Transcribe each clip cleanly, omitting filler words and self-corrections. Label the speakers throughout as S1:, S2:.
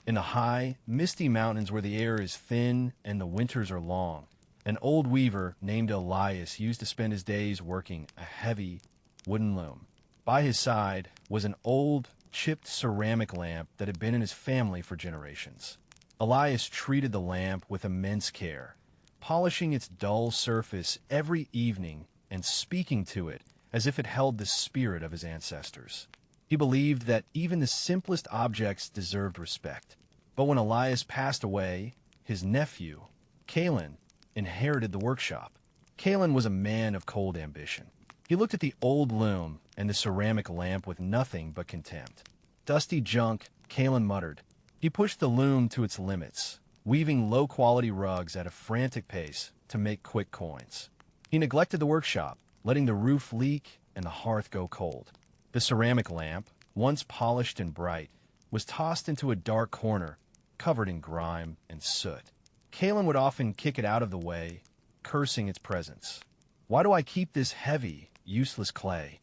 S1: In the high, misty mountains where the air is thin and the winters are long, an old weaver named Elias used to spend his days working a heavy wooden loom. By his side was an old, chipped ceramic lamp that had been in his family for generations. Elias treated the lamp with immense care, polishing its dull surface every evening and speaking to it as if it held the spirit of his ancestors. He believed that even the simplest objects deserved respect. But when Elias passed away, his nephew, Kaelen, inherited the workshop. Kaelen was a man of cold ambition. He looked at the old loom and the ceramic lamp with nothing but contempt. "Dusty junk," Kaelen muttered. He pushed the loom to its limits, weaving low-quality rugs at a frantic pace to make quick coins. He neglected the workshop, letting the roof leak and the hearth go cold. The ceramic lamp, once polished and bright, was tossed into a dark corner, covered in grime and soot. Kaelen would often kick it out of the way, cursing its presence. "Why do I keep this heavy, useless clay?"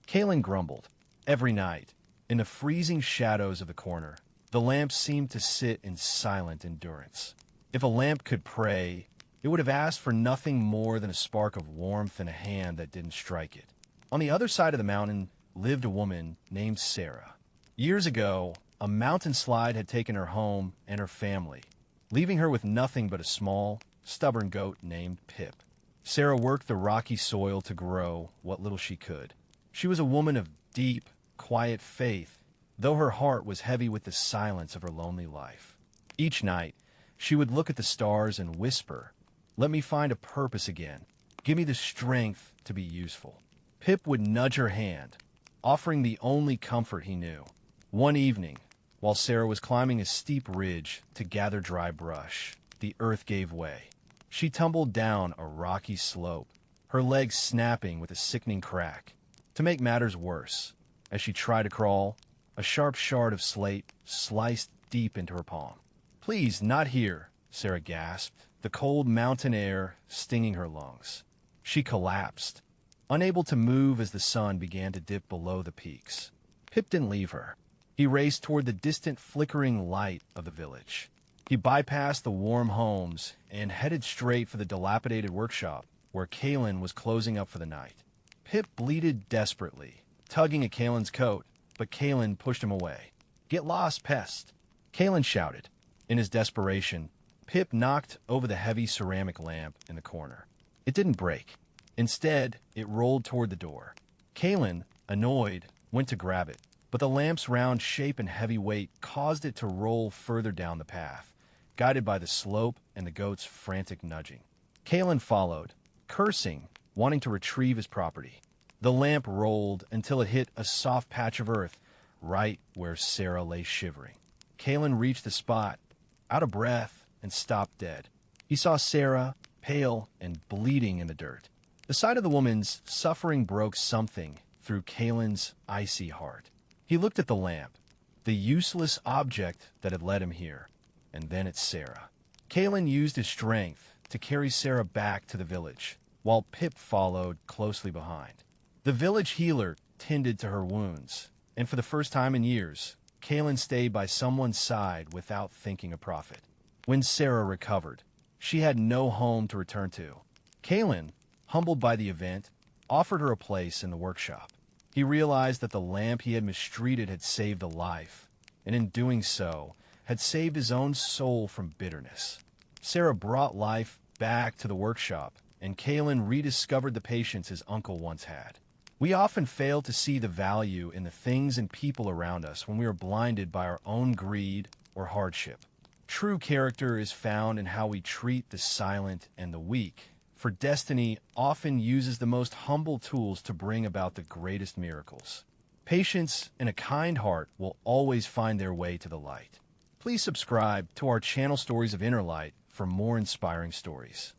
S1: Kaelen grumbled. Every night, in the freezing shadows of the corner, the lamp seemed to sit in silent endurance. If a lamp could pray, it would have asked for nothing more than a spark of warmth and a hand that didn't strike it. On the other side of the mountain lived a woman named Sarah. Years ago, a mountain slide had taken her home and her family, leaving her with nothing but a small, stubborn goat named Pip. Sarah worked the rocky soil to grow what little she could. She was a woman of deep, quiet faith, though her heart was heavy with the silence of her lonely life. Each night, she would look at the stars and whisper, "Let me find a purpose again. Give me the strength to be useful." Pip would nudge her hand, offering the only comfort he knew. One evening, while Sarah was climbing a steep ridge to gather dry brush, the earth gave way. She tumbled down a rocky slope, her legs snapping with a sickening crack. To make matters worse, as she tried to crawl, a sharp shard of slate sliced deep into her palm. "Please, not here," Sarah gasped, the cold mountain air stinging her lungs. She collapsed, unable to move as the sun began to dip below the peaks. Pip didn't leave her. He raced toward the distant flickering light of the village. He bypassed the warm homes and headed straight for the dilapidated workshop where Kaelen was closing up for the night. Pip bleated desperately, tugging at Kaelen's coat, but Kaelen pushed him away. "Get lost, pest!" Kaelen shouted. In his desperation, Pip knocked over the heavy ceramic lamp in the corner. It didn't break. Instead, it rolled toward the door. Kaelen, annoyed, went to grab it, but the lamp's round shape and heavy weight caused it to roll further down the path, guided by the slope and the goat's frantic nudging. Kaelen followed, cursing, wanting to retrieve his property. The lamp rolled until it hit a soft patch of earth right where Sarah lay shivering. Kaelen reached the spot, out of breath, and stopped dead. He saw Sarah, pale and bleeding in the dirt. The sight of the woman's suffering broke something through Kaelen's icy heart. He looked at the lamp, the useless object that had led him here, and then at Sarah. Kaelen used his strength to carry Sarah back to the village, while Pip followed closely behind. The village healer tended to her wounds, and for the first time in years, Kaelen stayed by someone's side without thinking of profit. When Sarah recovered, she had no home to return to. Kaelen, humbled by the event, offered her a place in the workshop. He realized that the lamp he had mistreated had saved a life, and in doing so, had saved his own soul from bitterness. Sarah brought life back to the workshop, and Kaelen rediscovered the patience his uncle once had. We often fail to see the value in the things and people around us when we are blinded by our own greed or hardship. True character is found in how we treat the silent and the weak, for destiny often uses the most humble tools to bring about the greatest miracles. Patience and a kind heart will always find their way to the light. Please subscribe to our channel Stories of Inner Light for more inspiring stories.